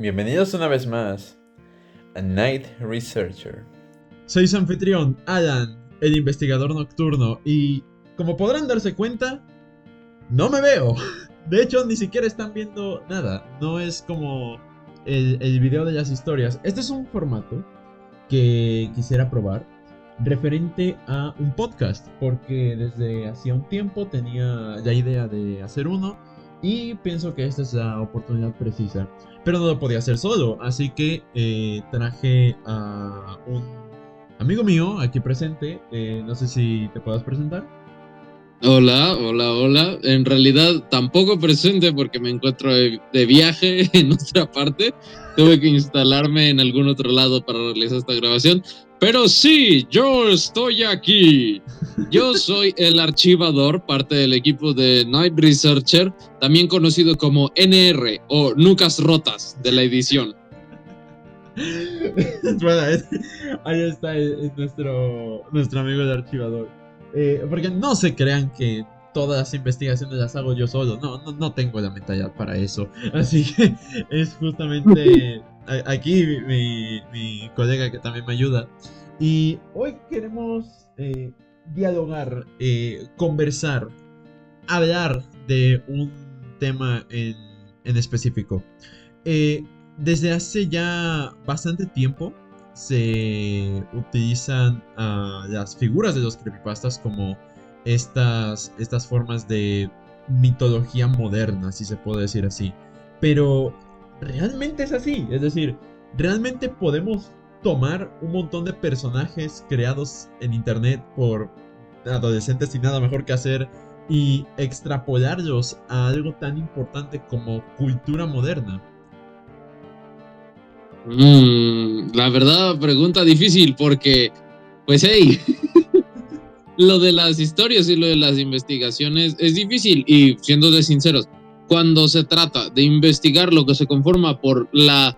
Bienvenidos una vez más a Night Researcher. Soy su anfitrión, Alan, el investigador nocturno, y como podrán darse cuenta, no me veo. De hecho, ni siquiera están viendo nada. No es como el video de las historias. Este es un formato que quisiera probar referente a un podcast, porque desde hacía un tiempo tenía la idea de hacer uno y pienso que esta es la oportunidad precisa. Pero no lo podía hacer solo, así que traje a un amigo mío aquí presente. No sé si te puedas presentar. Hola. En realidad tampoco presente porque me encuentro de viaje en otra parte. Tuve que instalarme en algún otro lado para realizar esta grabación. Pero sí, yo estoy aquí. Yo soy el archivador, parte del equipo de Night Researcher, también conocido como NR o Nucas Rotas de la edición. Bueno, ahí está nuestro amigo el archivador. Porque no se crean que todas las investigaciones las hago yo solo. No tengo la mentalidad para eso. Así que es justamente aquí mi colega que también me ayuda. Y hoy queremos dialogar, conversar, hablar de un tema en específico. Desde hace ya bastante tiempo se utilizan las figuras de los creepypastas como estas formas de mitología moderna, si se puede decir así. Pero realmente es así, es decir, realmente podemos tomar un montón de personajes creados en internet por adolescentes sin nada mejor que hacer y extrapolarlos a algo tan importante como cultura moderna. La verdad, pregunta difícil porque, pues hey, lo de las historias y lo de las investigaciones es difícil y siendo de sinceros, cuando se trata de investigar lo que se conforma por la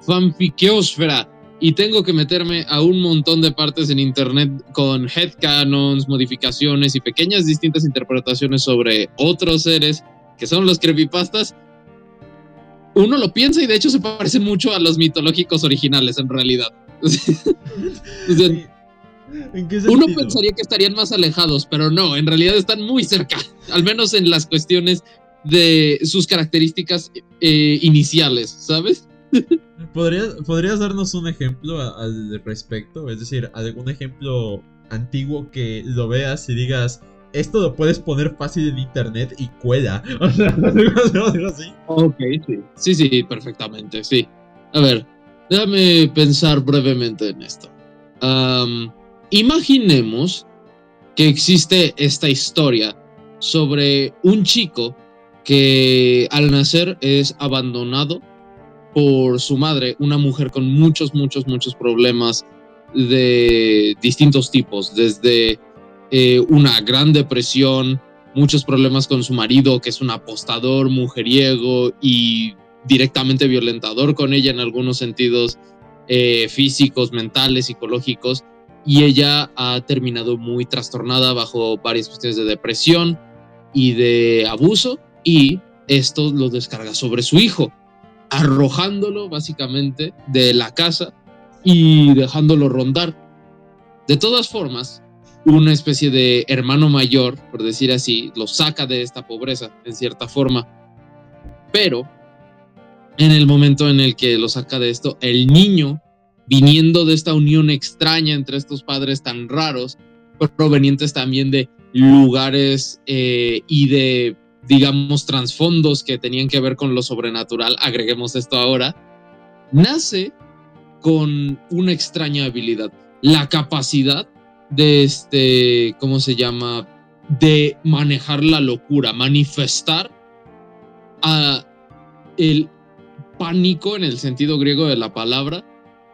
fanfiqueosfera y tengo que meterme a un montón de partes en internet con headcanons, modificaciones y pequeñas distintas interpretaciones sobre otros seres que son los creepypastas, uno lo piensa y de hecho se parecen mucho a los mitológicos originales en realidad. O sea, ¿En qué sentido? uno pensaría que estarían más alejados, pero no, en realidad están muy cerca, al menos en las cuestiones de sus características iniciales, ¿sabes? ¿Podrías darnos un ejemplo al respecto? Es decir, algún ejemplo antiguo que lo veas y digas, esto lo puedes poner fácil en internet y cuela. O sea, algo así. Ok, sí. Sí, perfectamente, sí. A ver, déjame pensar brevemente en esto. Imaginemos que existe esta historia sobre un chico que al nacer es abandonado por su madre, una mujer con muchos problemas de distintos tipos, desde una gran depresión, muchos problemas con su marido, que es un apostador, mujeriego y directamente violentador con ella en algunos sentidos físicos, mentales, psicológicos, y ella ha terminado muy trastornada bajo varias cuestiones de depresión y de abuso, y esto lo descarga sobre su hijo, arrojándolo básicamente de la casa y dejándolo rondar. De todas formas, una especie de hermano mayor, por decir así, lo saca de esta pobreza en cierta forma, pero en el momento en el que lo saca de esto, el niño, viniendo de esta unión extraña entre estos padres tan raros, provenientes también de lugares y de, digamos, trasfondos que tenían que ver con lo sobrenatural, agreguemos esto ahora, nace con una extraña habilidad, la capacidad de ¿cómo se llama? De manejar la locura, manifestar el pánico en el sentido griego de la palabra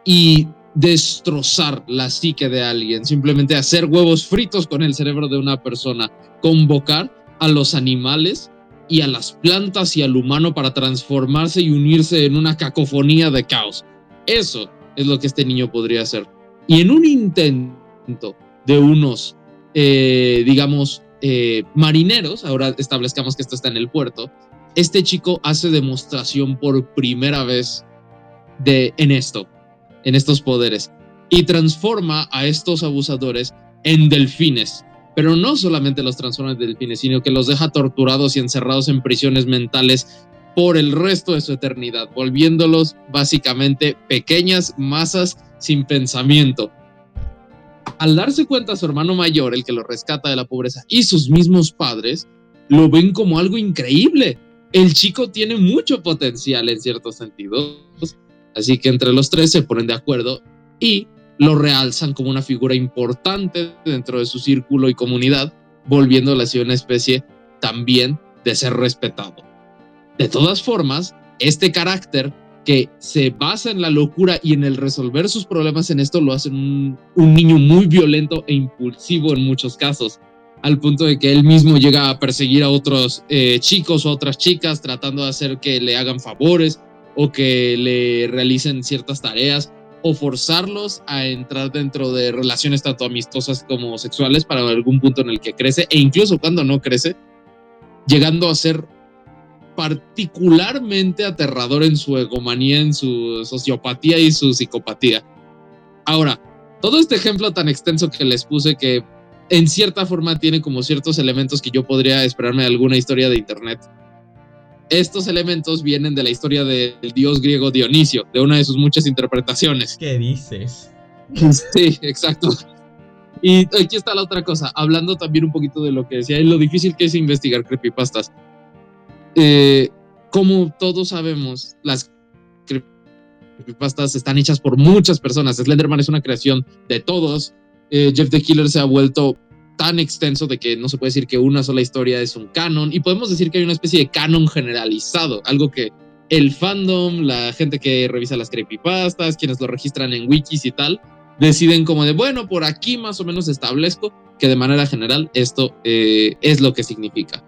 y destrozar la psique de alguien, simplemente hacer huevos fritos con el cerebro de una persona, convocar a los animales y a las plantas y al humano para transformarse y unirse en una cacofonía de caos. Eso es lo que este niño podría hacer. Y en un intento de unos, digamos, marineros, ahora establezcamos que esto está en el puerto, este chico hace demostración por primera vez en estos poderes, y transforma a estos abusadores en delfines. Pero no solamente los transforma en delfines, sino que los deja torturados y encerrados en prisiones mentales por el resto de su eternidad, volviéndolos básicamente pequeñas masas sin pensamiento. Al darse cuenta su hermano mayor, el que lo rescata de la pobreza, y sus mismos padres, lo ven como algo increíble. El chico tiene mucho potencial en ciertos sentidos, así que entre los tres se ponen de acuerdo y lo realzan como una figura importante dentro de su círculo y comunidad, volviéndolo así una especie también de ser respetado. De todas formas, este carácter que se basa en la locura y en el resolver sus problemas en esto lo hace un niño muy violento e impulsivo en muchos casos, al punto de que él mismo llega a perseguir a otros chicos o otras chicas tratando de hacer que le hagan favores o que le realicen ciertas tareas o forzarlos a entrar dentro de relaciones tanto amistosas como sexuales para algún punto en el que crece, e incluso cuando no crece, llegando a ser particularmente aterrador en su egomanía, en su sociopatía y su psicopatía. Ahora, todo este ejemplo tan extenso que les puse, que en cierta forma tiene como ciertos elementos que yo podría esperarme de alguna historia de internet, estos elementos vienen de la historia del dios griego Dionisio, de una de sus muchas interpretaciones. ¿Qué dices? Sí, exacto. Y aquí está la otra cosa, hablando también un poquito de lo que decía y lo difícil que es investigar creepypastas. Como todos sabemos, las creepypastas están hechas por muchas personas. Slenderman es una creación de todos. Jeff the Killer se ha vuelto tan extenso de que no se puede decir que una sola historia es un canon, y podemos decir que hay una especie de canon generalizado, algo que el fandom, la gente que revisa las creepypastas, quienes lo registran en wikis y tal, deciden como de, bueno, por aquí más o menos establezco que de manera general esto es lo que significa.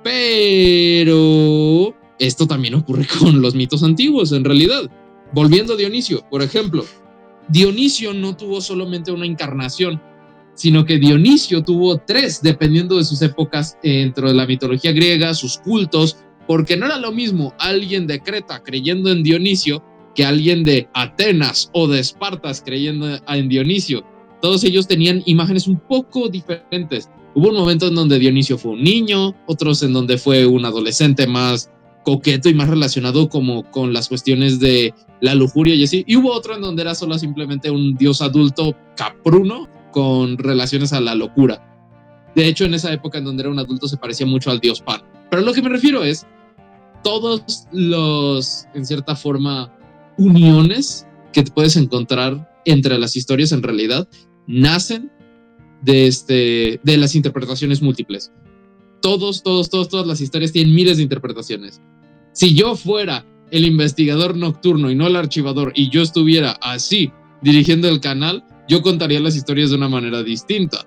Pero esto también ocurre con los mitos antiguos, en realidad. Volviendo a Dionisio, por ejemplo, Dionisio no tuvo solamente una encarnación, sino que Dionisio tuvo 3, dependiendo de sus épocas dentro de la mitología griega, sus cultos, porque no era lo mismo alguien de Creta creyendo en Dionisio que alguien de Atenas o de Espartas creyendo en Dionisio. Todos ellos tenían imágenes un poco diferentes. Hubo un momento en donde Dionisio fue un niño, otros en donde fue un adolescente más coqueto y más relacionado como con las cuestiones de la lujuria y así, y hubo otro en donde era solo simplemente un dios adulto capruno con relaciones a la locura. De hecho, en esa época en donde era un adulto se parecía mucho al dios Pan. Pero lo que me refiero es, todos los, en cierta forma, uniones que te puedes encontrar entre las historias en realidad, nacen de las interpretaciones múltiples. Todas las historias tienen miles de interpretaciones. Si yo fuera el investigador nocturno y no el archivador, y yo estuviera así dirigiendo el canal, yo contaría las historias de una manera distinta.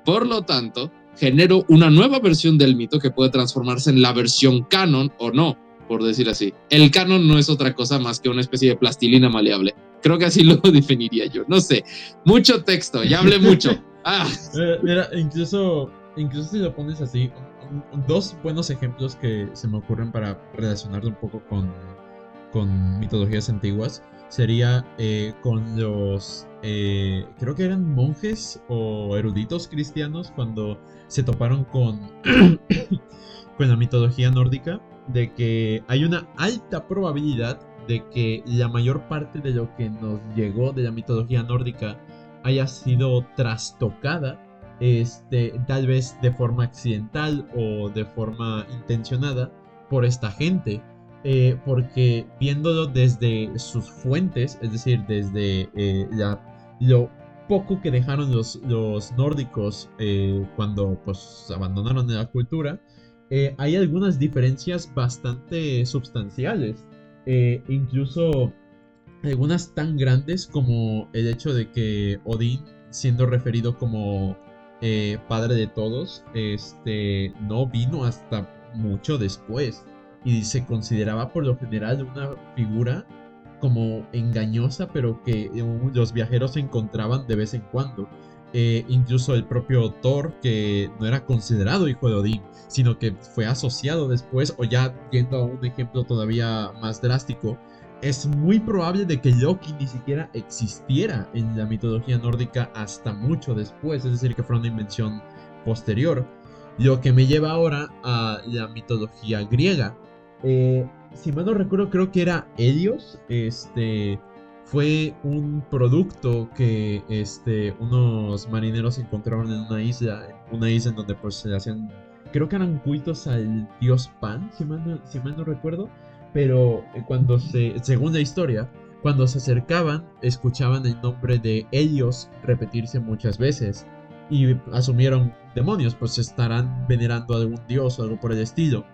Por lo tanto, genero una nueva versión del mito que puede transformarse en la versión canon o no, por decir así. El canon no es otra cosa más que una especie de plastilina maleable. Creo que así lo definiría yo. No sé, mucho texto, ya hablé mucho. Mira, incluso si lo pones así, 2 buenos ejemplos que se me ocurren para relacionarlo un poco con mitologías antiguas sería con los creo que eran monjes o eruditos cristianos cuando se toparon con la mitología nórdica, de que hay una alta probabilidad de que la mayor parte de lo que nos llegó de la mitología nórdica haya sido trastocada, tal vez de forma accidental o de forma intencionada por esta gente. Porque viéndolo desde sus fuentes, es decir, desde lo poco que dejaron los nórdicos cuando pues abandonaron la cultura, hay algunas diferencias bastante sustanciales, incluso algunas tan grandes como el hecho de que Odín, siendo referido como padre de todos, no vino hasta mucho después. Y se consideraba por lo general una figura como engañosa, pero que los viajeros se encontraban de vez en cuando. Incluso el propio Thor, que no era considerado hijo de Odín, sino que fue asociado después, o ya yendo a un ejemplo todavía más drástico, es muy probable de que Loki ni siquiera existiera en la mitología nórdica hasta mucho después, es decir, que fuera una invención posterior. Lo que me lleva ahora a la mitología griega. Si mal no recuerdo, creo que era Helios. Fue un producto que unos marineros encontraron en una isla en donde pues se hacían, creo que eran cultos al dios Pan, si mal no recuerdo. Pero según la historia, cuando se acercaban, escuchaban el nombre de Helios repetirse muchas veces. Y asumieron demonios, pues estarán venerando a algún dios o algo por el estilo.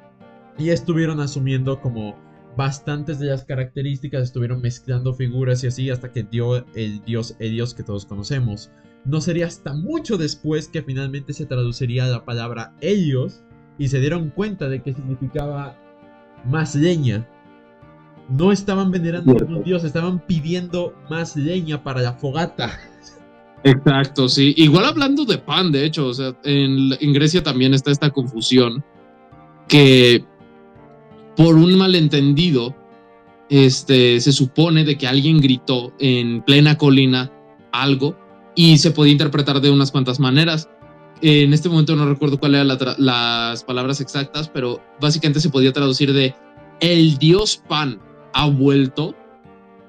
Y estuvieron asumiendo como bastantes de las características, estuvieron mezclando figuras y así hasta que dio el dios Helios que todos conocemos. No sería hasta mucho después que finalmente se traduciría la palabra Helios y se dieron cuenta de que significaba más leña. No estaban venerando a ningún dios, estaban pidiendo más leña para la fogata. Exacto, sí. Igual hablando de Pan, de hecho, o sea, en Grecia también está esta confusión que por un malentendido se supone de que alguien gritó en plena colina algo y se podía interpretar de unas cuantas maneras. En este momento no recuerdo cuáles eran las palabras exactas, pero básicamente se podía traducir de el dios Pan ha vuelto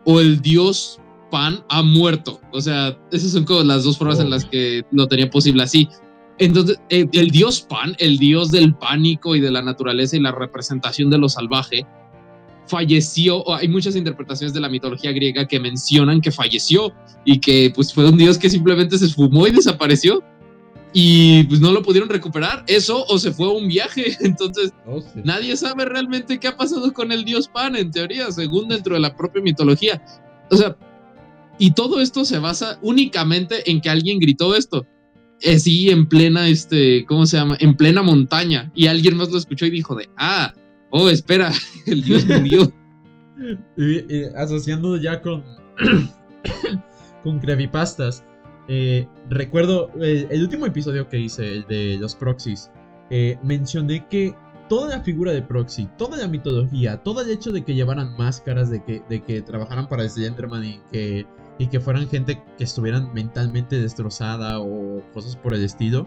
o el dios Pan ha muerto. O sea, esas son como las dos formas en las que lo tenía posible así. Entonces, el dios Pan, el dios del pánico y de la naturaleza y la representación de lo salvaje, falleció. Hay muchas interpretaciones de la mitología griega que mencionan que falleció y que pues fue un dios que simplemente se esfumó y desapareció y pues no lo pudieron recuperar, eso o se fue a un viaje. Entonces Sí. nadie sabe realmente qué ha pasado con el dios Pan, en teoría, según dentro de la propia mitología. O sea, y todo esto se basa únicamente en que alguien gritó esto. Sí, en plena, ¿cómo se llama? En plena montaña. Y alguien más lo escuchó y dijo espera, el dios murió. Y asociando ya con con creepypastas, recuerdo el último episodio que hice, el de los proxies, mencioné que toda la figura de proxy, toda la mitología, todo el hecho de que llevaran máscaras, de que trabajaran para Slenderman y que fueran gente que estuvieran mentalmente destrozada o cosas por el estilo,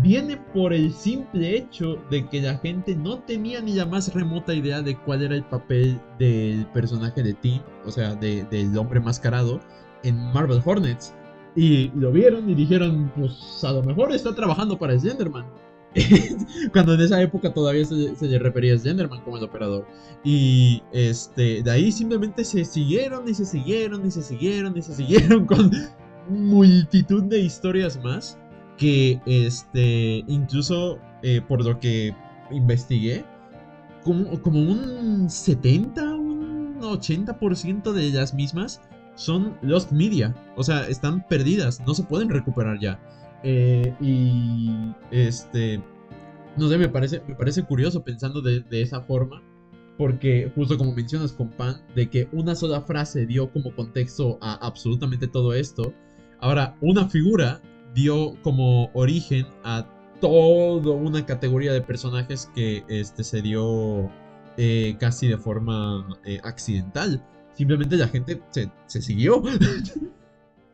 viene por el simple hecho de que la gente no tenía ni la más remota idea de cuál era el papel del personaje de Tim, o sea, del hombre mascarado en Marvel Hornets. Y lo vieron y dijeron, pues a lo mejor está trabajando para Slenderman. Cuando en esa época todavía se le refería a Slenderman como el operador. Y de ahí simplemente se siguieron y se siguieron y se siguieron y se siguieron con multitud de historias más que incluso por lo que investigué, como un 70, un 80% de las mismas son Lost Media. O sea, están perdidas, no se pueden recuperar ya. No sé, me parece curioso pensando de esa forma, porque justo como mencionas con Pan, de que una sola frase dio como contexto a absolutamente todo esto. Ahora, una figura dio como origen a toda una categoría de personajes que se dio casi de forma accidental. Simplemente la gente se siguió.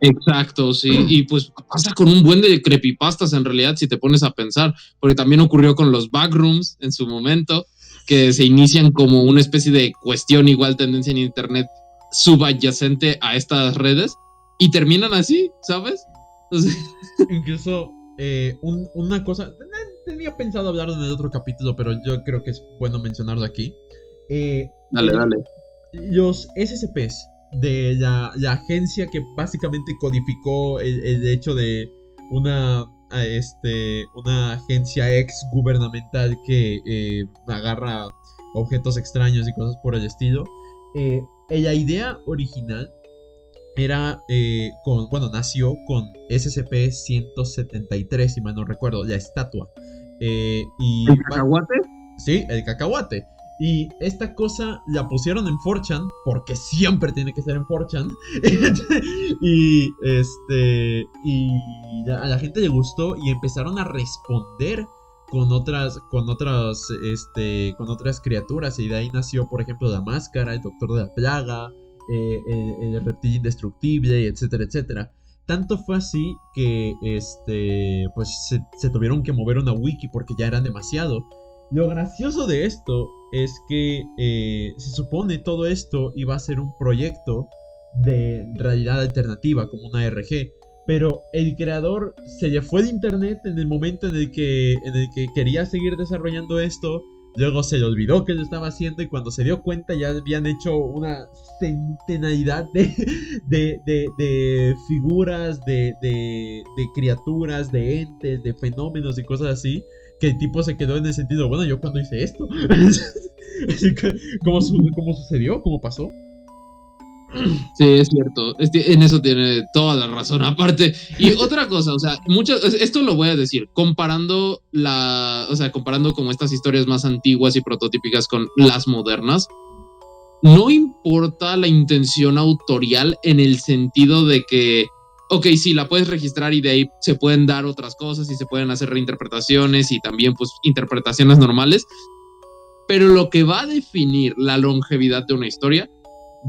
Exacto, sí, y pues pasa con un buen de creepypastas en realidad si te pones a pensar, porque también ocurrió con los backrooms en su momento, que se inician como una especie de cuestión igual tendencia en internet subadyacente a estas redes y terminan así, ¿sabes? Entonces... Incluso una cosa, tenía pensado hablar en el otro capítulo, pero yo creo que es bueno mencionarlo aquí. Dale. Los SCPs de la agencia que básicamente codificó el hecho de una agencia ex gubernamental que agarra objetos extraños y cosas por el estilo. La idea original era nació con SCP-173, si mal no recuerdo, la estatua. ¿El cacahuate? Sí, el cacahuate. Y esta cosa la pusieron en 4chan, porque siempre tiene que ser en 4chan. y a la gente le gustó y empezaron a responder con otras criaturas, y de ahí nació, por ejemplo, la Máscara, el Doctor de la Plaga, el Reptil Indestructible, etcétera, etcétera. Tanto fue así que pues se tuvieron que mover una wiki porque ya eran demasiado. Lo gracioso de esto es que se supone todo esto iba a ser un proyecto de realidad alternativa, como una RG. Pero el creador se le fue de internet en el momento en el que quería seguir desarrollando esto. Luego se le olvidó que lo estaba haciendo, y cuando se dio cuenta ya habían hecho una centenaridad de figuras, de criaturas, de entes, de fenómenos y cosas así, que el tipo se quedó en el sentido, bueno, ¿yo cuando hice esto? ¿Cómo sucedió? ¿Cómo pasó? Sí, es cierto. En eso tiene toda la razón. Aparte, y otra cosa, o sea, esto lo voy a decir, comparando comparando como estas historias más antiguas y prototípicas con las modernas, no importa la intención autorial en el sentido de que, ok, sí, la puedes registrar y de ahí se pueden dar otras cosas y se pueden hacer reinterpretaciones y también pues interpretaciones normales, pero lo que va a definir la longevidad de una historia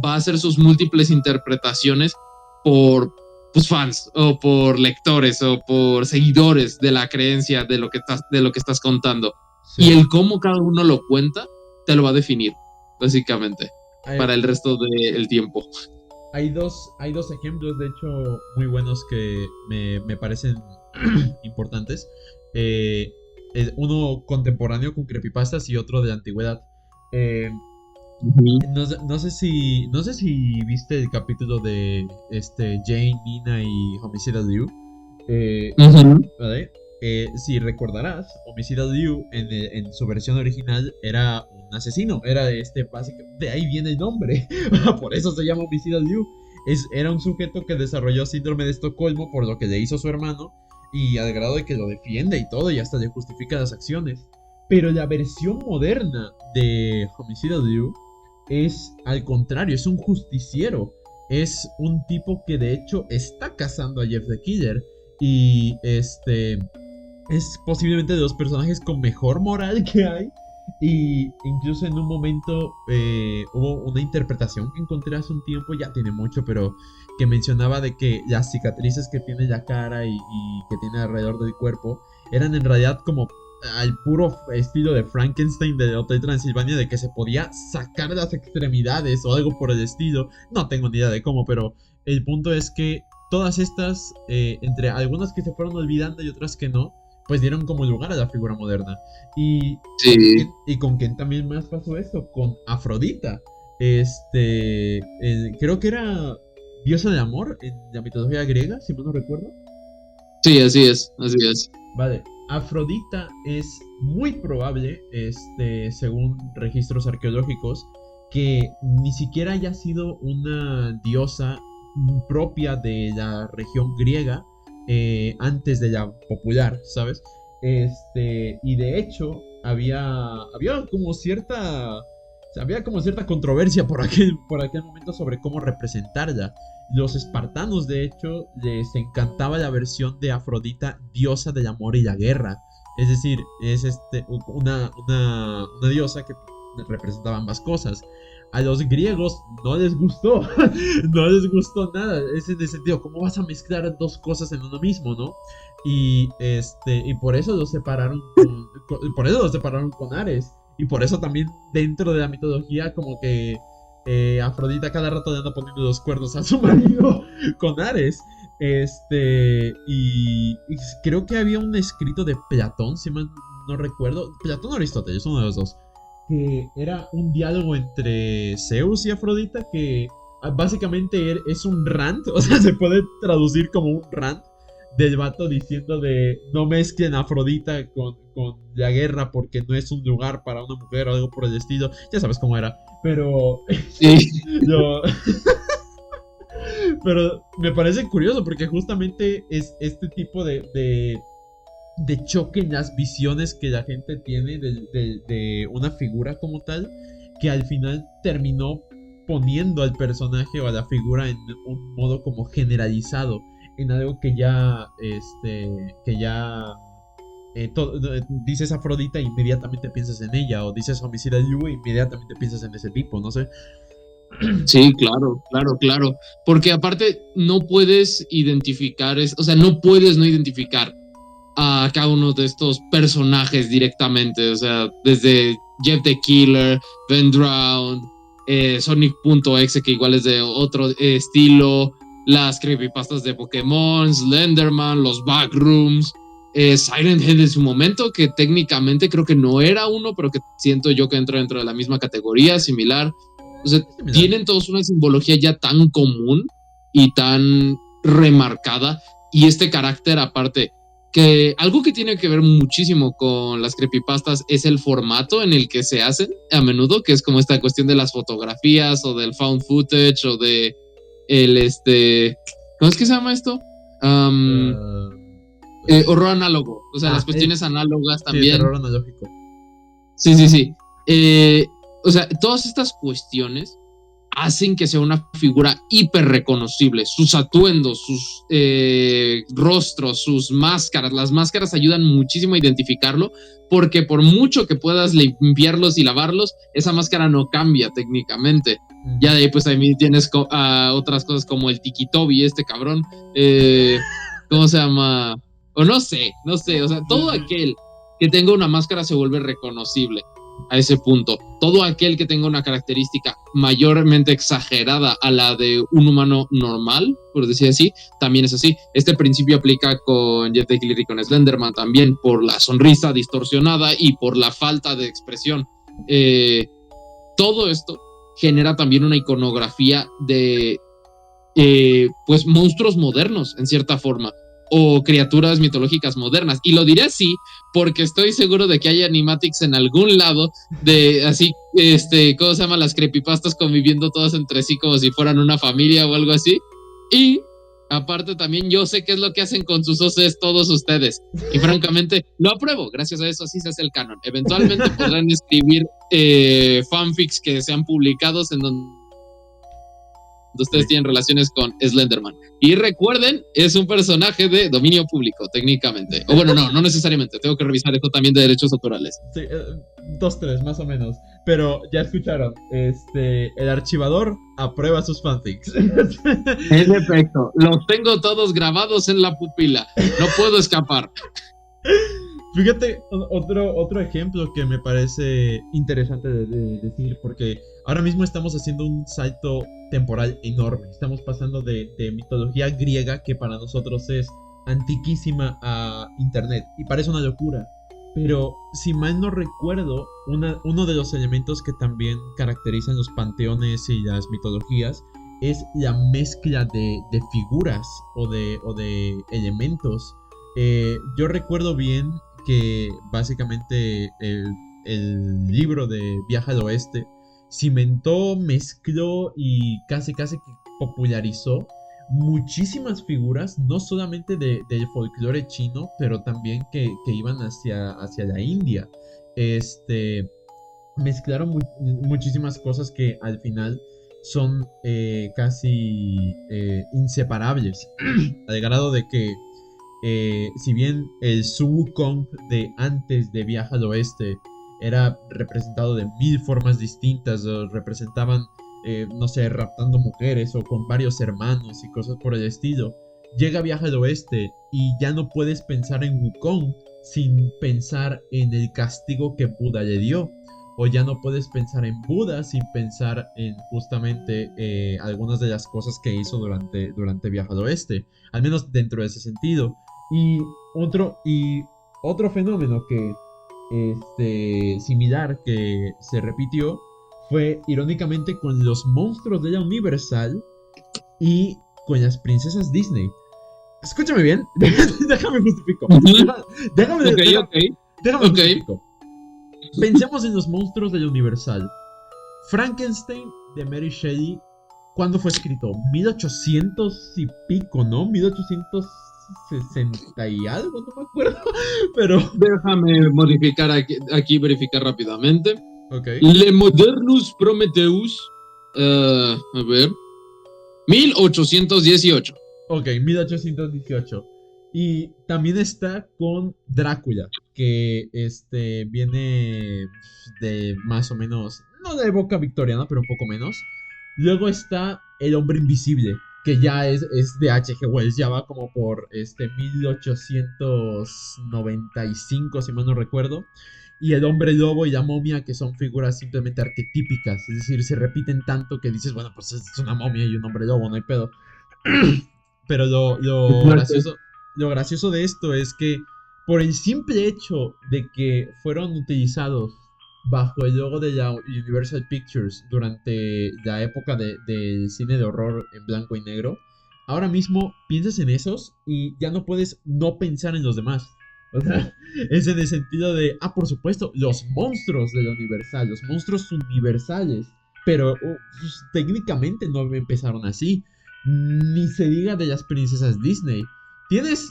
va a ser sus múltiples interpretaciones por pues, fans o por lectores o por seguidores de la creencia de lo que estás contando. Sí. Y el cómo cada uno lo cuenta te lo va a definir, básicamente, para el resto del tiempo. Hay dos ejemplos, de hecho, muy buenos que me parecen importantes. Uno contemporáneo con creepypastas y otro de antigüedad. No sé si viste el capítulo de Jane, Nina y Homicidal Liu. ¿Vale? Si recordarás, Homicidal Liu en su versión original era un asesino. Era básico. De ahí viene el nombre. Por eso se llama Homicidal Liu. Era un sujeto que desarrolló síndrome de Estocolmo por lo que le hizo su hermano, y al grado de que lo defiende y todo, y hasta le justifica las acciones. Pero la versión moderna de Homicidal Liu es al contrario, es un justiciero. Es un tipo que de hecho está cazando a Jeff the Killer. Y es posiblemente de los personajes con mejor moral que hay. Y incluso en un momento hubo una interpretación que encontré hace un tiempo, ya tiene mucho, pero que mencionaba de que las cicatrices que tiene la cara y que tiene alrededor del cuerpo eran en realidad como al puro estilo de Frankenstein de Hotel Transilvania, de que se podía sacar las extremidades o algo por el estilo. No tengo ni idea de cómo, pero el punto es que todas estas, entre algunas que se fueron olvidando y otras que no, pues dieron como lugar a la figura moderna. Y, sí. Y con quién también más pasó esto, con Afrodita. Creo que era diosa del amor en la mitología griega, si mal no recuerdo. Sí, así es. Vale. Afrodita es muy probable, según registros arqueológicos, que ni siquiera haya sido una diosa propia de la región griega antes de la popular, ¿sabes? Y de hecho había como cierta controversia por aquel momento sobre cómo representarla. Los espartanos, de hecho, les encantaba la versión de Afrodita, diosa del amor y la guerra. Es decir, es una diosa que representaba ambas cosas. A los griegos no les gustó. No les gustó nada. Es en el sentido, ¿cómo vas a mezclar dos cosas en uno mismo, no? Y por eso los separaron con Ares. Y por eso también dentro de la mitología como que Afrodita cada rato le anda poniendo los cuernos a su marido con Ares. Y creo que había un escrito de Platón, si mal no recuerdo. Platón o Aristóteles, uno de los dos. Que era un diálogo entre Zeus y Afrodita, que básicamente es un rant, o sea, se puede traducir como un rant del vato diciendo de no mezclen Afrodita con la guerra porque no es un lugar para una mujer o algo por el estilo. Ya sabes cómo era. Pero sí. Pero me parece curioso porque justamente es este tipo de choque en las visiones que la gente tiene de una figura como tal, que al final terminó poniendo al personaje o a la figura en un modo como generalizado, en algo que ya dices Afrodita, inmediatamente piensas en ella, o dices Homicida Yu, inmediatamente piensas en ese tipo, no sé. Sí, claro, claro, claro. Porque aparte no puedes identificar, o sea, no puedes no identificar a cada uno de estos personajes directamente. O sea, desde Jeff the Killer, Ben Drowned, Sonic.exe, que igual es de otro estilo, las creepypastas de Pokémon, Slenderman, los Backrooms, Silent Hill en su momento, que técnicamente creo que no era uno, pero que siento yo que entra dentro de la misma categoría, similar. O sea, tienen todos una simbología ya tan común y tan remarcada, y este carácter aparte, que algo que tiene que ver muchísimo con las creepypastas es el formato en el que se hacen a menudo, que es como esta cuestión de las fotografías o del found footage o de ¿cómo es que se llama esto? Horror análogo, o sea, las cuestiones análogas también. Sí, terror analógico. Sí. O sea, todas estas cuestiones hacen que sea una figura hiper reconocible. Sus atuendos, sus rostros, sus máscaras. Las máscaras ayudan muchísimo a identificarlo, porque por mucho que puedas limpiarlos y lavarlos, esa máscara no cambia técnicamente. Ya de ahí pues ahí tienes otras cosas como el Tikitobi, este cabrón. ¿Cómo se llama? O no sé. O sea, todo aquel que tenga una máscara se vuelve reconocible a ese punto. Todo aquel que tenga una característica mayormente exagerada a la de un humano normal, por decir así, también es así. Este principio aplica con Jeff the Killer y con Slenderman también, por la sonrisa distorsionada y por la falta de expresión. Todo esto genera también una iconografía de pues monstruos modernos, en cierta forma, o criaturas mitológicas modernas. Y lo diré así porque estoy seguro de que hay animatics en algún lado de así, ¿cómo se llaman? Las creepypastas conviviendo todas entre sí como si fueran una familia o algo así. Y aparte también yo sé qué es lo que hacen con sus OCs todos ustedes. Y francamente lo apruebo. Gracias a eso así se hace el canon. Eventualmente podrán escribir fanfics que sean publicados en donde ustedes tienen relaciones con Slenderman. Y recuerden, es un personaje de dominio público, técnicamente. O bueno, no necesariamente. Tengo que revisar esto también de derechos autorales. Sí, 2-3, más o menos. Pero ya escucharon, el archivador aprueba sus fanfics. En efecto, los tengo todos grabados en la pupila. No puedo escapar. Fíjate, otro ejemplo que me parece interesante de decir, porque ahora mismo estamos haciendo un salto temporal enorme. Estamos pasando de mitología griega, que para nosotros es antiquísima, a internet, y parece una locura. Pero si mal no recuerdo, uno de los elementos que también caracterizan los panteones y las mitologías es la mezcla de figuras o de elementos. Yo recuerdo bien que básicamente el libro de Viaje al Oeste cimentó, mezcló y casi que popularizó muchísimas figuras, no solamente del folclore chino, pero también que iban hacia la India. Mezclaron muchísimas cosas que al final son casi inseparables, al grado de que si bien el Sun Wukong de antes de Viaje al Oeste era representado de 1000 formas distintas, o representaban, no sé, raptando mujeres o con varios hermanos y cosas por el estilo, llega Viaje al Oeste y ya no puedes pensar en Wukong sin pensar en el castigo que Buda le dio, o ya no puedes pensar en Buda sin pensar en justamente algunas de las cosas que hizo durante Viaje al Oeste, al menos dentro de ese sentido. Y otro fenómeno que similar que se repitió fue irónicamente con los monstruos de la Universal y con las princesas Disney. Escúchame bien, déjame justifico. Déjame justifico. Pensemos en los monstruos de la Universal. Frankenstein de Mary Shelley, ¿cuándo fue escrito? 1800 y pico, ¿no? 1860 y algo, no me acuerdo. Pero déjame modificar aquí verificar rápidamente. Okay. Le Modernus Prometheus, a ver, 1818. Ok, 1818. Y también está con Drácula, que viene de más o menos, no de época victoriana, pero un poco menos. Luego está El Hombre Invisible, que ya es de H.G. Wells, ya va como por 1895, si mal no recuerdo. Y el hombre lobo y la momia, que son figuras simplemente arquetípicas, es decir, se repiten tanto que dices, bueno, pues es una momia y un hombre lobo, no hay pedo. Pero lo gracioso de esto es que por el simple hecho de que fueron utilizados bajo el logo de la Universal Pictures durante la época del cine de horror en blanco y negro, ahora mismo piensas en esos y ya no puedes no pensar en los demás. O sea, es en el sentido de, por supuesto, los monstruos de la Universal, los monstruos universales, pero pues, técnicamente no empezaron así. Ni se diga de las princesas Disney. Tienes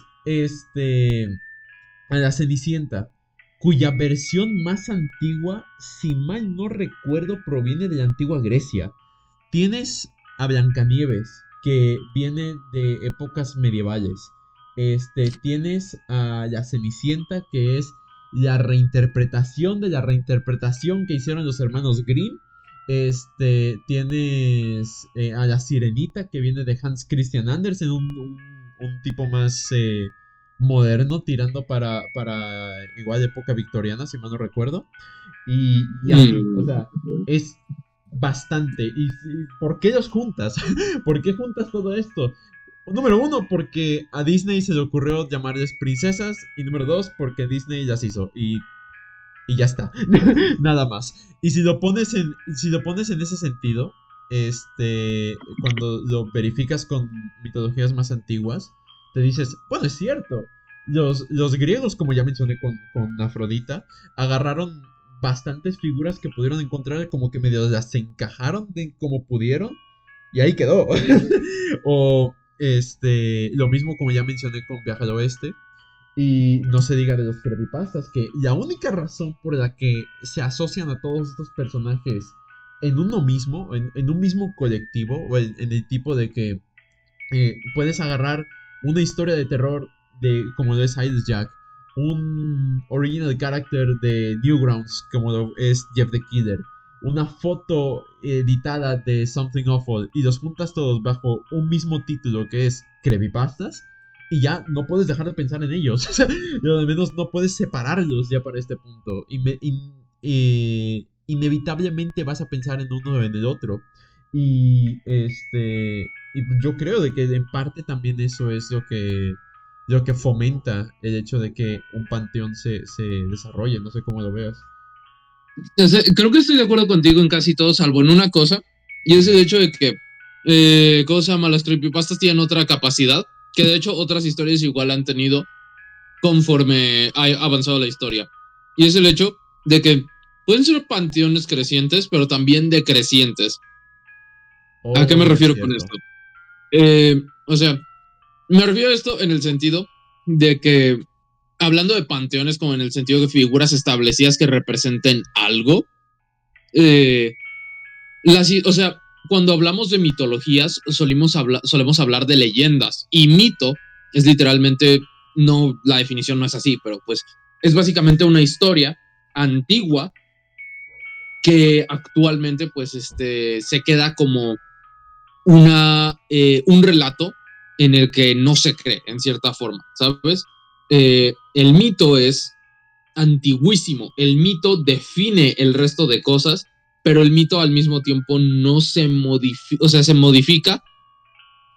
a la Cenicienta, cuya versión más antigua, si mal no recuerdo, proviene de la antigua Grecia. Tienes a Blancanieves, que viene de épocas medievales. Tienes a la Cenicienta, que es la reinterpretación de la reinterpretación que hicieron los hermanos Grimm. Tienes a la Sirenita, que viene de Hans Christian Andersen, un tipo más moderno, tirando para igual época victoriana, si mal no recuerdo. Y así, o sea, es bastante. ¿Y por qué los juntas? ¿Por qué juntas todo esto? Número uno, porque a Disney se le ocurrió llamarles princesas. Y número dos, porque Disney las hizo. Y ya está. Nada más. Y si lo pones en ese sentido, cuando lo verificas con mitologías más antiguas, te dices, bueno, es cierto. Los griegos, como ya mencioné con Afrodita, agarraron bastantes figuras que pudieron encontrar, como que medio las encajaron de como pudieron, y ahí quedó. O lo mismo como ya mencioné con Viaje al Oeste. Y no se diga de los creepypastas, que la única razón por la que se asocian a todos estos personajes en uno mismo, en un mismo colectivo, o en el tipo de que puedes agarrar una historia de terror como lo es Ides Jack, un original character de Newgrounds como lo es Jeff the Killer, una foto editada de Something Awful, y los juntas todos bajo un mismo título que es creepypastas, y ya no puedes dejar de pensar en ellos. O sea, al menos no puedes separarlos ya para este punto. Inevitablemente vas a pensar en uno o en el otro. Y yo creo de que en parte también eso es lo que fomenta el hecho de que un panteón se desarrolle. No sé cómo lo veas. Creo que estoy de acuerdo contigo en casi todo, salvo en una cosa, y es el hecho de que, ¿cómo se llama? Las creepypastas tienen otra capacidad, que de hecho otras historias igual han tenido conforme ha avanzado la historia. Y es el hecho de que pueden ser panteones crecientes, pero también decrecientes. ¿A qué me refiero con esto? O sea, me refiero a esto en el sentido de que, hablando de panteones como en el sentido de figuras establecidas que representen algo, o sea, cuando hablamos de mitologías solemos hablar de leyendas, y mito es literalmente, no, la definición no es así, pero pues es básicamente una historia antigua que actualmente pues se queda como un relato en el que no se cree, en cierta forma, ¿sabes? El mito es antiguísimo, el mito define el resto de cosas, pero el mito al mismo tiempo no se modifica, o sea, se modifica,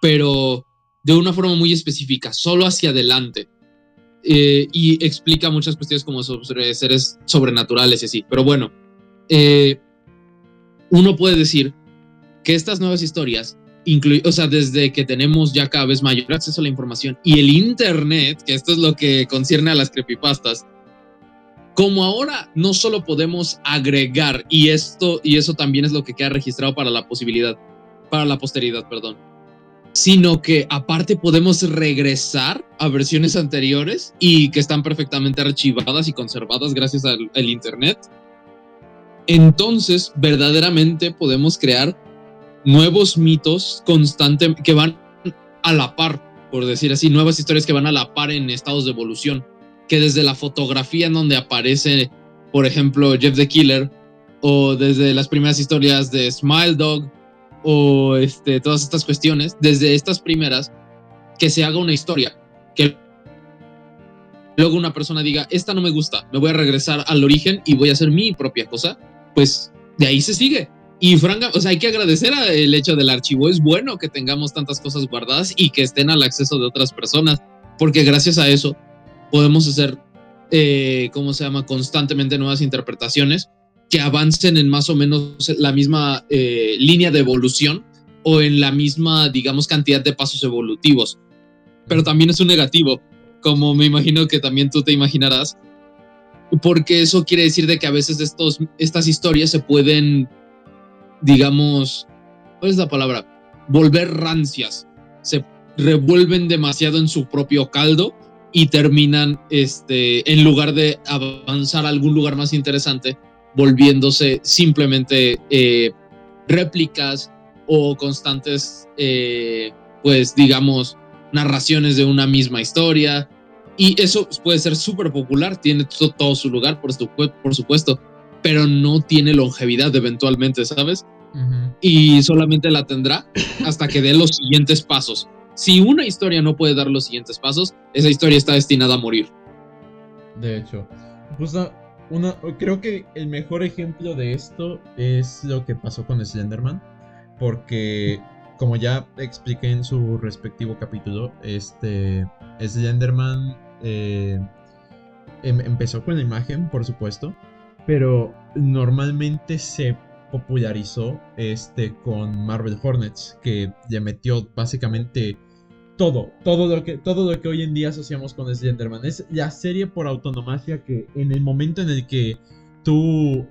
pero de una forma muy específica, solo hacia adelante, y explica muchas cuestiones como sobre seres sobrenaturales y así, pero bueno, uno puede decir que estas nuevas historias, o sea, desde que tenemos ya cada vez mayor acceso a la información y el internet, que esto es lo que concierne a las creepypastas, como ahora no solo podemos agregar, y eso también es lo que queda registrado para la posteridad, perdón, sino que aparte podemos regresar a versiones anteriores y que están perfectamente archivadas y conservadas gracias al internet. Entonces, verdaderamente podemos crear nuevos mitos constantes que van a la par, por decir así, nuevas historias que van a la par en estados de evolución, que desde la fotografía en donde aparece, por ejemplo, Jeff the Killer, o desde las primeras historias de Smile Dog, o todas estas cuestiones, desde estas primeras, que se haga una historia, que luego una persona diga, esta no me gusta, me voy a regresar al origen y voy a hacer mi propia cosa, pues de ahí se sigue. Y francamente, o sea, hay que agradecer el hecho del archivo. Es bueno que tengamos tantas cosas guardadas y que estén al acceso de otras personas, porque gracias a eso podemos hacer, constantemente nuevas interpretaciones que avancen en más o menos la misma línea de evolución o en la misma, digamos, cantidad de pasos evolutivos. Pero también es un negativo, como me imagino que también tú te imaginarás, porque eso quiere decir de que a veces estas historias se pueden, digamos, ¿cuál es la palabra? Volver rancias, se revuelven demasiado en su propio caldo y terminan, en lugar de avanzar a algún lugar más interesante, volviéndose simplemente réplicas o constantes, pues digamos, narraciones de una misma historia. Y eso puede ser súper popular, tiene todo su lugar, por supuesto, pero no tiene longevidad eventualmente, ¿sabes? Ujú. Y solamente la tendrá hasta que dé los siguientes pasos. Si una historia no puede dar los siguientes pasos, esa historia está destinada a morir. De hecho, justo creo que el mejor ejemplo de esto es lo que pasó con Slenderman, porque como ya expliqué en su respectivo capítulo, Slenderman empezó con la imagen, por supuesto, pero normalmente se popularizó con Marvel Hornets, que le metió básicamente todo lo que hoy en día asociamos con Slenderman. Es la serie por autonomía que en el momento en el que tú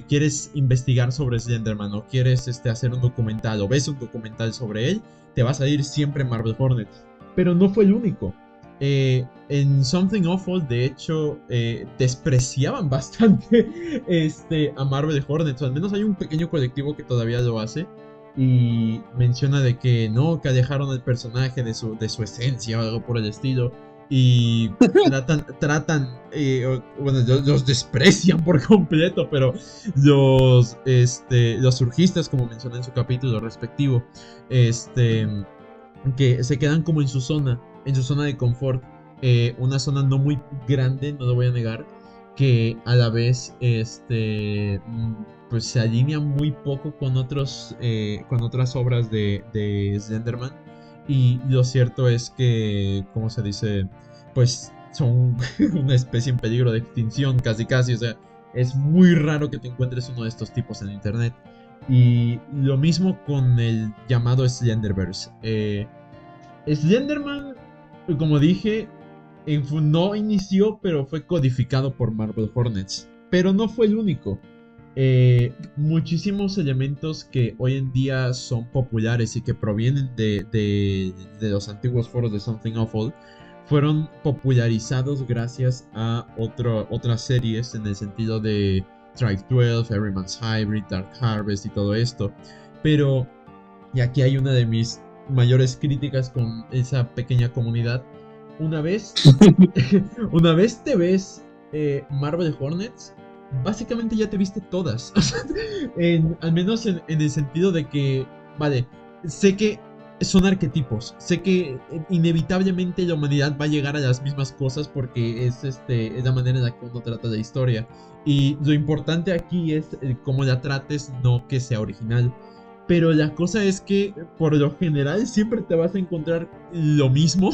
quieres investigar sobre Slenderman o quieres hacer un documental o ves un documental sobre él, te va a salir siempre Marvel Hornets. Pero no fue el único. En Something Awful, de hecho, despreciaban bastante a Marvel Hornets. O al menos hay un pequeño colectivo que todavía lo hace. Y menciona de que no, que alejaron al personaje de su esencia o algo por el estilo. Y bueno, los desprecian por completo, pero los surgistas, como mencioné en su capítulo respectivo, que se quedan como en su zona de confort, una zona no muy grande, no lo voy a negar, que a la vez pues se alinea muy poco con otras obras de Slenderman. Y lo cierto es que, ¿cómo se dice? Pues son una especie en peligro de extinción, casi casi. O sea, es muy raro que te encuentres uno de estos tipos en internet. Y lo mismo con el llamado Slenderverse. Slenderman, como dije, no inició, pero fue codificado por Marvel Hornets. Pero no fue el único. Muchísimos elementos que hoy en día son populares y que provienen de los antiguos foros de Something Awful fueron popularizados gracias a otras series, en el sentido de Tribe 12, Everyman's Hybrid, Dark Harvest y todo esto. Pero, y aquí hay una de mis mayores críticas con esa pequeña comunidad, una vez te ves Marvel Hornets, básicamente ya te viste todas. Al menos en el sentido de que, vale, sé que son arquetipos, sé que inevitablemente la humanidad va a llegar a las mismas cosas porque es la manera en la que uno trata la historia. Y lo importante aquí es cómo la trates, no que sea original. Pero la cosa es que por lo general siempre te vas a encontrar lo mismo,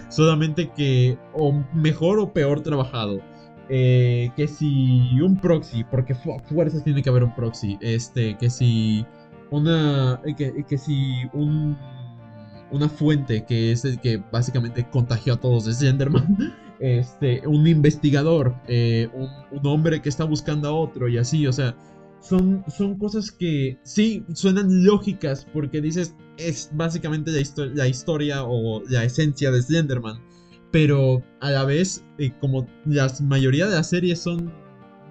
solamente que o mejor o peor trabajado. Que si un proxy, porque fuerzas tiene que haber un proxy. Que si que si una fuente que es el que básicamente contagió a todos de Slenderman. Un investigador, un hombre que está buscando a otro y así, o sea. Son cosas que sí suenan lógicas porque dices, es básicamente la historia o la esencia de Slenderman. Pero a la vez, como la mayoría de las series son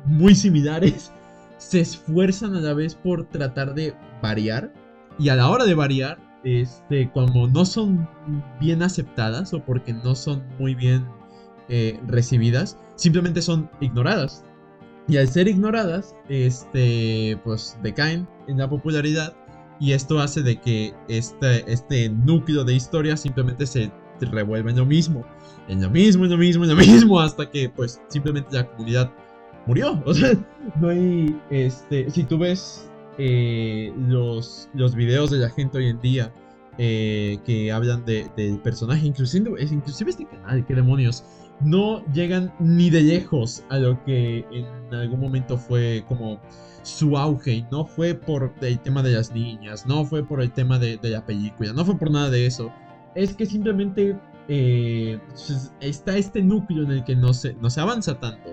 muy similares, se esfuerzan a la vez por tratar de variar. Y a la hora de variar, como no son bien aceptadas o porque no son muy bien recibidas, simplemente son ignoradas. Y al ser ignoradas, pues decaen en la popularidad. Y esto hace de que este núcleo de historia simplemente se revuelva en lo mismo. En lo mismo, en lo mismo, en lo mismo. Hasta que pues simplemente la comunidad murió. O sea, no hay... si tú ves los videos de la gente hoy en día que hablan del personaje, inclusive este canal, qué demonios, no llegan ni de lejos a lo que en algún momento fue como su auge. Y no fue por el tema de las niñas, no fue por el tema de la película, no fue por nada de eso. Es que simplemente está este núcleo en el que no se avanza tanto.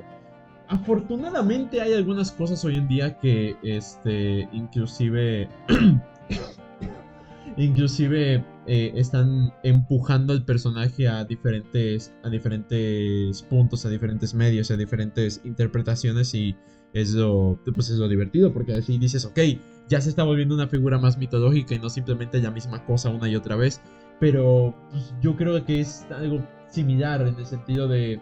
Afortunadamente hay algunas cosas hoy en día que inclusive están empujando al personaje a diferentes puntos, a diferentes medios, a diferentes interpretaciones. Y es lo divertido, porque así dices, ok, ya se está volviendo una figura más mitológica y no simplemente la misma cosa una y otra vez. Pero pues, yo creo que es algo similar en el sentido de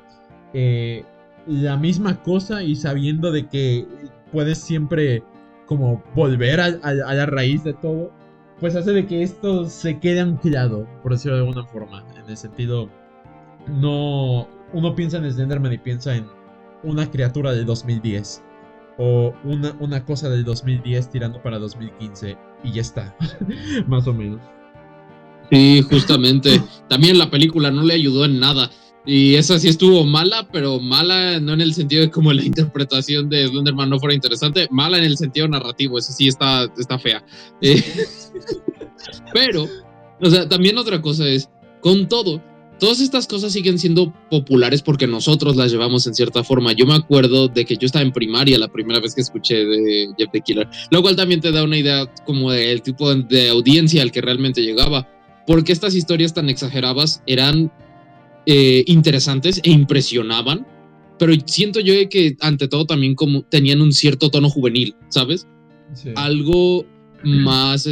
la misma cosa, y sabiendo de que puedes siempre como volver a la raíz de todo, pues hace de que esto se quede anclado, por decirlo de alguna forma. En el sentido, no, uno piensa en Slenderman y piensa en una criatura del 2010 o una cosa del 2010 tirando para 2015 y ya está. Más o menos. Sí, justamente. También la película no le ayudó en nada. Y esa sí estuvo mala, pero mala no en el sentido de como la interpretación de Slenderman no fuera interesante, mala en el sentido narrativo, eso sí está fea. Pero, o sea, también otra cosa es, con todo, todas estas cosas siguen siendo populares porque nosotros las llevamos en cierta forma. Yo me acuerdo de que yo estaba en primaria la primera vez que escuché de Jeff the Killer, lo cual también te da una idea como del tipo de audiencia al que realmente llegaba, porque estas historias tan exageradas eran interesantes e impresionaban, pero siento yo que ante todo también como tenían un cierto tono juvenil, ¿sabes? Sí. Algo más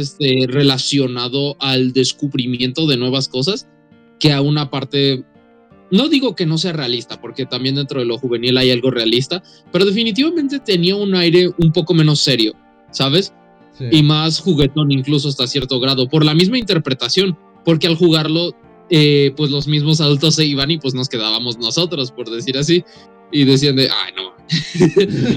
relacionado al descubrimiento de nuevas cosas que a una parte, no digo que no sea realista, porque también dentro de lo juvenil hay algo realista, pero definitivamente tenía un aire un poco menos serio, ¿sabes? Sí. Y más juguetón incluso hasta cierto grado, por la misma interpretación, porque al jugarlo pues los mismos adultos se iban y pues nos quedábamos nosotros, por decir así, y decían de, ay no,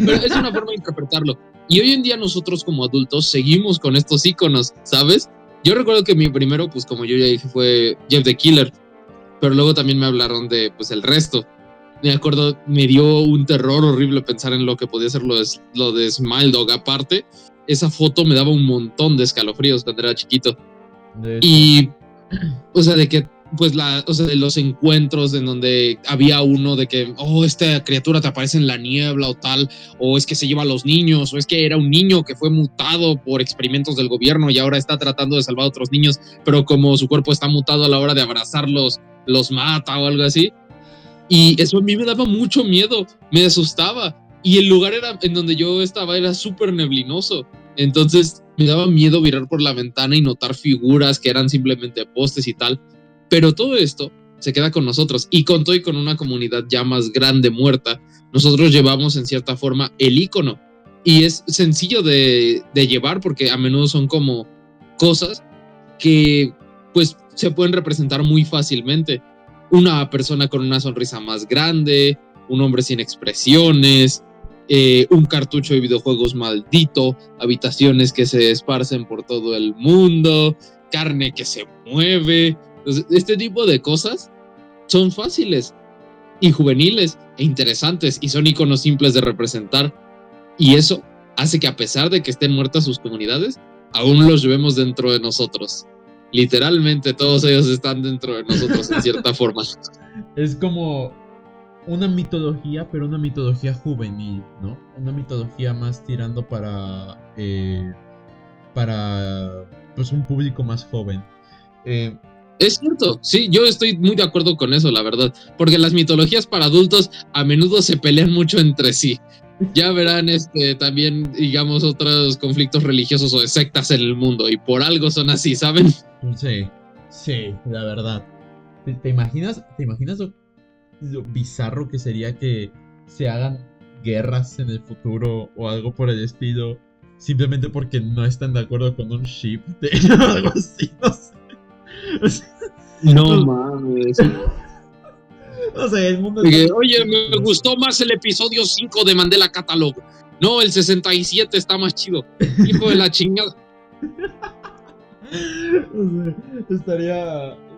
pero es una forma de interpretarlo. Y hoy en día nosotros como adultos seguimos con estos íconos, ¿sabes? Yo recuerdo que mi primero, pues como yo ya dije, fue Jeff the Killer, pero luego también me hablaron de pues el resto. Me acuerdo, me dio un terror horrible pensar en lo que podía ser lo de Smile Dog. Aparte, esa foto me daba un montón de escalofríos cuando era chiquito. Y, o sea, de que pues de los encuentros en donde había uno de que, esta criatura te aparece en la niebla o tal, o es que se lleva a los niños, o es que era un niño que fue mutado por experimentos del gobierno y ahora está tratando de salvar a otros niños, pero como su cuerpo está mutado a la hora de abrazarlos, los mata o algo así. Y eso a mí me daba mucho miedo, me asustaba. Y el lugar en donde yo estaba era súper neblinoso. Entonces me daba miedo mirar por la ventana y notar figuras que eran simplemente postes y tal. Pero todo esto se queda con nosotros, y con todo y con una comunidad ya más grande muerta, nosotros llevamos en cierta forma el ícono, y es sencillo de llevar porque a menudo son como cosas que pues se pueden representar muy fácilmente. Una persona con una sonrisa más grande, un hombre sin expresiones, un cartucho de videojuegos maldito, habitaciones que se esparcen por todo el mundo, carne que se mueve. Entonces, este tipo de cosas son fáciles y juveniles e interesantes, y son iconos simples de representar, y eso hace que a pesar de que estén muertas sus comunidades, aún los llevemos dentro de nosotros. Literalmente todos ellos están dentro de nosotros en cierta forma. Es como una mitología, pero una mitología juvenil, ¿no? Una mitología más tirando para pues un público más joven. Es cierto, sí, yo estoy muy de acuerdo con eso, la verdad, porque las mitologías para adultos a menudo se pelean mucho entre sí. Ya verán también, digamos, otros conflictos religiosos o de sectas en el mundo, y por algo son así, ¿saben? Sí, la verdad. ¿Te imaginas lo bizarro que sería que se hagan guerras en el futuro o algo por el estilo, simplemente porque no están de acuerdo con un ship de algo así, no sé. O sea, No no, mames. no sé, el mundo Oye, está... me gustó más el episodio 5 de Mandela Catalog. No, el 67 está más chido. Hijo de la chingada. No sé,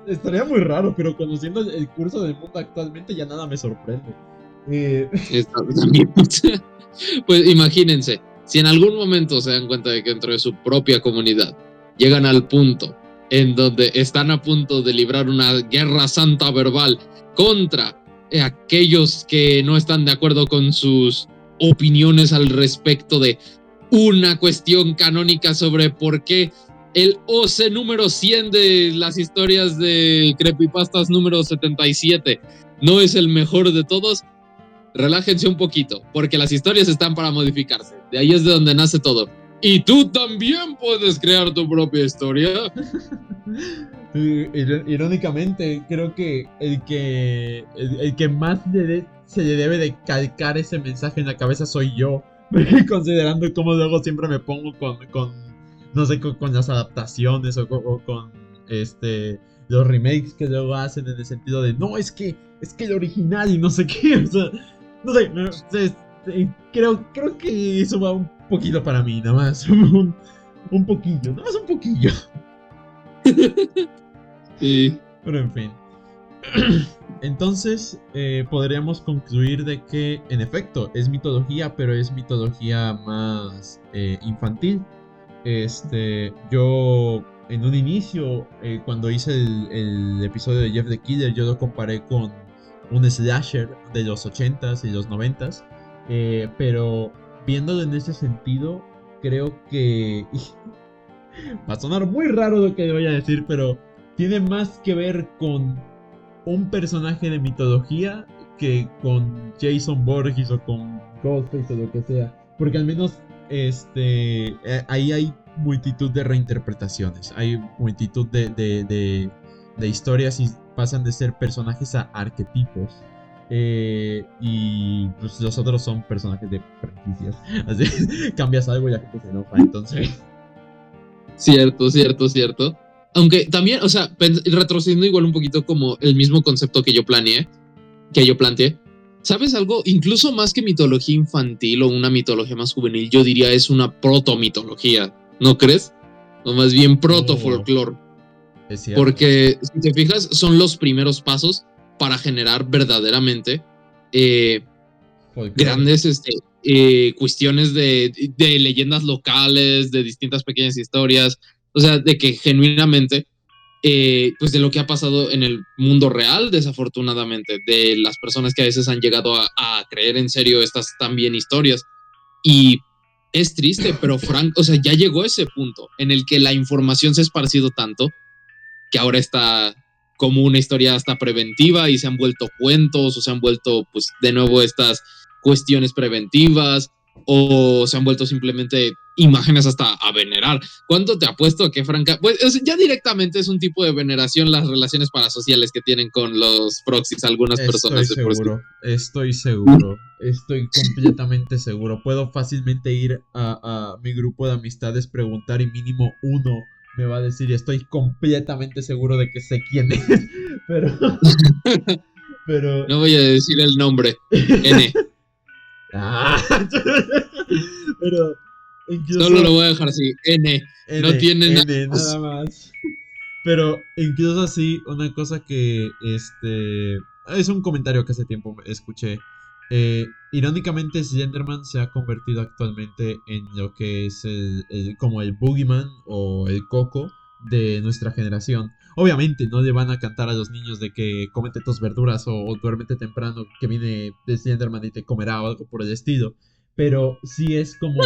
estaría muy raro, pero conociendo el curso del mundo actualmente ya nada me sorprende. También. Pues imagínense, si en algún momento se dan cuenta de que dentro de su propia comunidad llegan al punto en donde están a punto de librar una guerra santa verbal contra aquellos que no están de acuerdo con sus opiniones al respecto de una cuestión canónica sobre por qué el OC número 100 de las historias de Creepypastas número 77 no es el mejor de todos. Relájense un poquito, porque las historias están para modificarse. De ahí es de donde nace todo. Y tú también puedes crear tu propia historia. Irónicamente, creo que el que más se le debe de calcar ese mensaje en la cabeza soy yo. Considerando cómo luego siempre me pongo no sé, con las adaptaciones o con los remakes que luego hacen en el sentido de no, es que el original y no sé qué. O sea, no sé, creo que eso va un poquito para mí, nada más. Un poquillo, nada más un poquillo. Sí. Pero en fin. Entonces, podríamos concluir de que, en efecto, es mitología, pero es mitología más infantil. Yo, en un inicio, cuando hice el episodio de Jeff the Killer, yo lo comparé con un slasher de los 80s y los 90s. Pero, viéndolo en ese sentido, creo que... Va a sonar muy raro lo que voy a decir, pero tiene más que ver con un personaje de mitología que con Jason Voorhees o con Ghostface o lo que sea. Porque al menos ahí hay multitud de reinterpretaciones. Hay multitud de historias y pasan de ser personajes a arquetipos. Y pues los otros son personajes de franquicias. Así cambias algo y la gente se enoja. Entonces... Cierto. Aunque también, o sea, retrocediendo igual un poquito como el mismo concepto que yo planteé. ¿Sabes algo? Incluso más que mitología infantil o una mitología más juvenil, yo diría es una proto-mitología, ¿no crees? O más bien proto-folclore. Es cierto. Porque, si te fijas, son los primeros pasos para generar verdaderamente grandes cuestiones de leyendas locales, de distintas pequeñas historias, o sea, de que genuinamente, pues de lo que ha pasado en el mundo real, desafortunadamente, de las personas que a veces han llegado a creer en serio estas también historias. Y es triste, pero Frank, o sea, ya llegó ese punto en el que la información se ha esparcido tanto que ahora está como una historia hasta preventiva y se han vuelto cuentos o se han vuelto pues de nuevo estas cuestiones preventivas o se han vuelto simplemente imágenes hasta a venerar. ¿Cuánto te apuesto que Franca, pues o sea, ya directamente es un tipo de veneración las relaciones parasociales que tienen con los proxies algunas personas? Estoy completamente seguro. Puedo fácilmente ir a mi grupo de amistades, preguntar y mínimo uno me va a decir y estoy completamente seguro de que sé quién es. Pero... pero... No voy a decir el nombre. N. Pero... incluso... Solo lo voy a dejar así. N. No tiene nada más. Pero incluso así, una cosa que es un comentario que hace tiempo escuché. Irónicamente, Slenderman se ha convertido actualmente en lo que es como el Boogeyman o el Coco de nuestra generación. Obviamente no le van a cantar a los niños de que cómete tus verduras o duérmete temprano que viene de Slenderman y te comerá o algo por el estilo. Pero sí es como...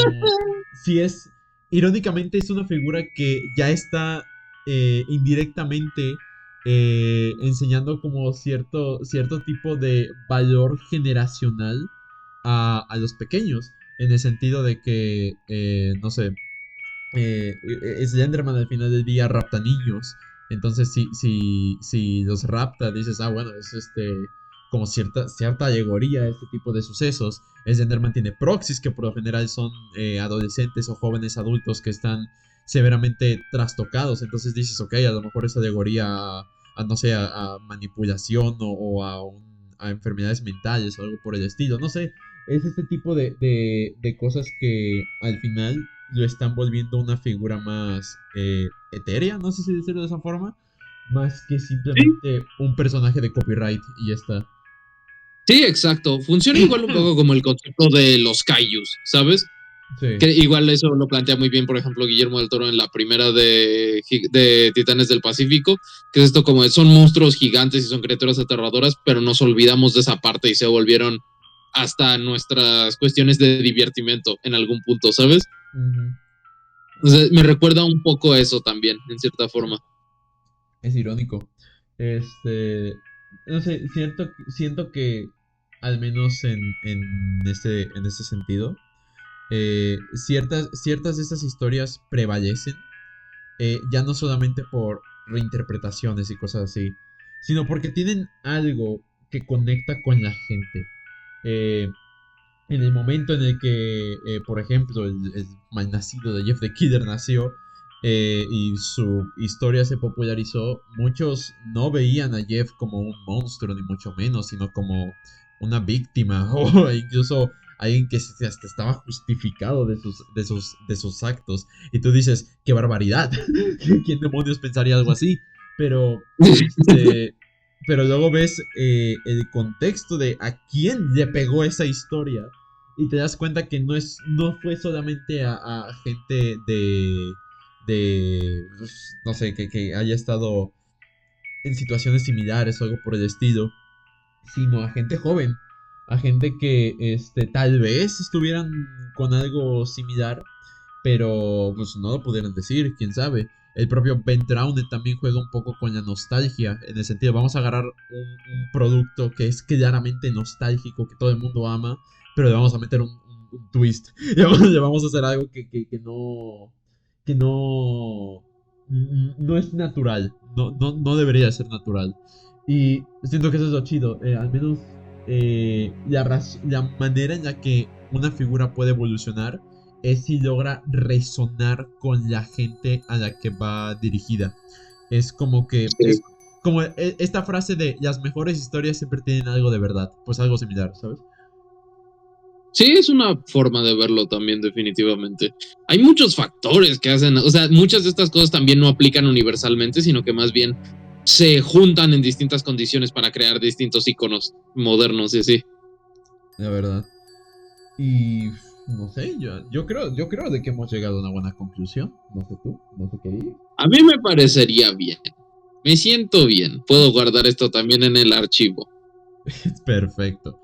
sí es... Irónicamente es una figura que ya está indirectamente enseñando como cierto tipo de valor generacional a los pequeños. En el sentido de que, no sé, Slenderman al final del día rapta niños. Entonces, si los rapta, dices, ah, bueno, como cierta alegoría a este tipo de sucesos. Slenderman tiene proxies que por lo general son adolescentes o jóvenes adultos que están severamente trastocados. Entonces dices, ok, a lo mejor es alegoría no sé, a manipulación o a enfermedades mentales o algo por el estilo. No sé, es este tipo de cosas que al final lo están volviendo una figura más etérea, no sé si decirlo de esa forma, más que Sí, simplemente un personaje de copyright y ya está. sí, exacto. Funciona igual un poco como el concepto de los kaijus, ¿sabes? Sí. Que igual eso lo plantea muy bien, por ejemplo, Guillermo del Toro en la primera de Titanes del Pacífico, que es esto como de, son monstruos gigantes y son criaturas aterradoras, pero nos olvidamos de esa parte y se volvieron hasta nuestras cuestiones de divertimento en algún punto, ¿sabes? Ujú. Entonces, me recuerda un poco a eso también, en cierta forma. Es irónico. Este, no sé, siento que al menos en este sentido, ciertas de estas historias prevalecen, ya no solamente por reinterpretaciones y cosas así, sino porque tienen algo que conecta con la gente. Eh, en el momento en el que, por ejemplo, el malnacido de Jeff the Killer nació y su historia se popularizó, muchos no veían a Jeff como un monstruo, ni mucho menos, sino como una víctima o incluso alguien que hasta estaba justificado de sus actos. Y tú dices, qué barbaridad, ¿quién demonios pensaría algo así? Pero, este, pero luego ves el contexto de a quién le pegó esa historia y te das cuenta que no fue solamente a gente pues, no sé, que haya estado en situaciones similares o algo por el estilo, sino a gente joven, a gente que tal vez estuvieran con algo similar, pero pues no lo pudieran decir, quién sabe. El propio Ben Trauner también juega un poco con la nostalgia, en el sentido, vamos a agarrar un producto que es claramente nostálgico, que todo el mundo ama, pero le vamos a meter un twist. Le vamos a hacer algo que no es natural, no debería ser natural. Y siento que eso es lo chido. Al menos la manera en la que una figura puede evolucionar es si logra resonar con la gente a la que va dirigida. Es como que. Sí. Es como esta frase de las mejores historias siempre tienen algo de verdad. Pues algo similar, ¿sabes? Sí, es una forma de verlo también, definitivamente. Hay muchos factores que hacen, o sea, muchas de estas cosas también no aplican universalmente, sino que más bien se juntan en distintas condiciones para crear distintos iconos modernos y así. La verdad. Y no sé, yo creo de que hemos llegado a una buena conclusión. No sé tú, no sé qué dices. A mí me parecería bien. Me siento bien. Puedo guardar esto también en el archivo. Perfecto.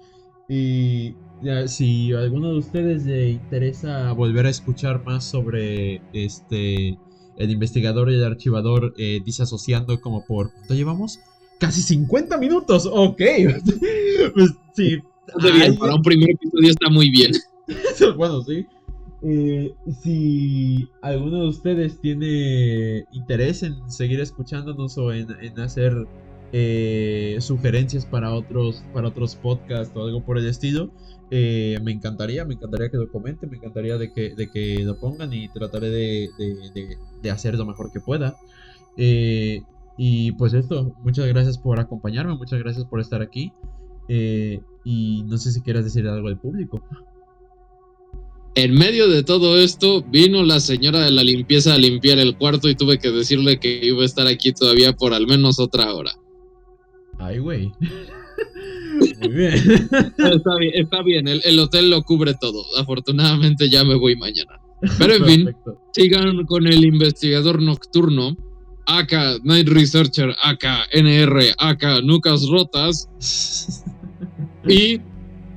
Y ya, si a alguno de ustedes le interesa volver a escuchar más sobre el investigador y el archivador disasociando como por ¿cuánto llevamos? Casi 50 minutos. Ok. Pues sí, Muy a bien, para alguien. un primer episodio está muy bien. Bueno, sí. Si alguno de ustedes tiene interés en seguir escuchándonos o en hacer sugerencias para otros podcasts o algo por el estilo, me encantaría que lo comenten, me encantaría de que lo pongan y trataré de hacer lo mejor que pueda. Eh, y pues esto, muchas gracias por acompañarme, muchas gracias por estar aquí. Y no sé si quieras decir algo al público. En medio de todo esto, vino la señora de la limpieza a limpiar el cuarto y tuve que decirle que iba a estar aquí todavía por al menos otra hora. Ay, güey. Muy bien. Está bien, el hotel lo cubre todo. Afortunadamente ya me voy mañana. Pero en fin, Perfecto. sigan con el investigador nocturno, acá Night Researcher, acá NR, acá Nucas Rotas, y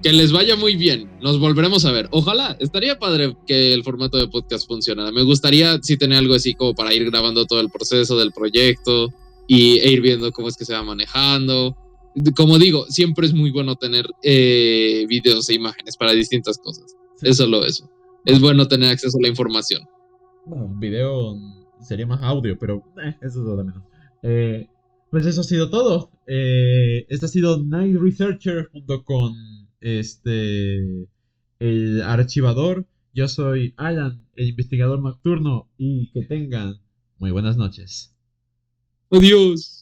que les vaya muy bien. Nos volveremos a ver. Ojalá, estaría padre que el formato de podcast funcionara. Me gustaría si tener algo así como para ir grabando todo el proceso del proyecto e ir viendo cómo es que se va manejando. Como digo, siempre es muy bueno tener videos e imágenes para distintas cosas. Sí. Es solo eso. Es Bueno, bueno tener acceso a la información. bueno, video sería más audio, pero eso es lo de menos. Eh, Pues eso ha sido todo. Este ha sido Night Researcher junto con el archivador. Yo soy Alan, el investigador nocturno, y que tengan muy buenas noches. Adiós.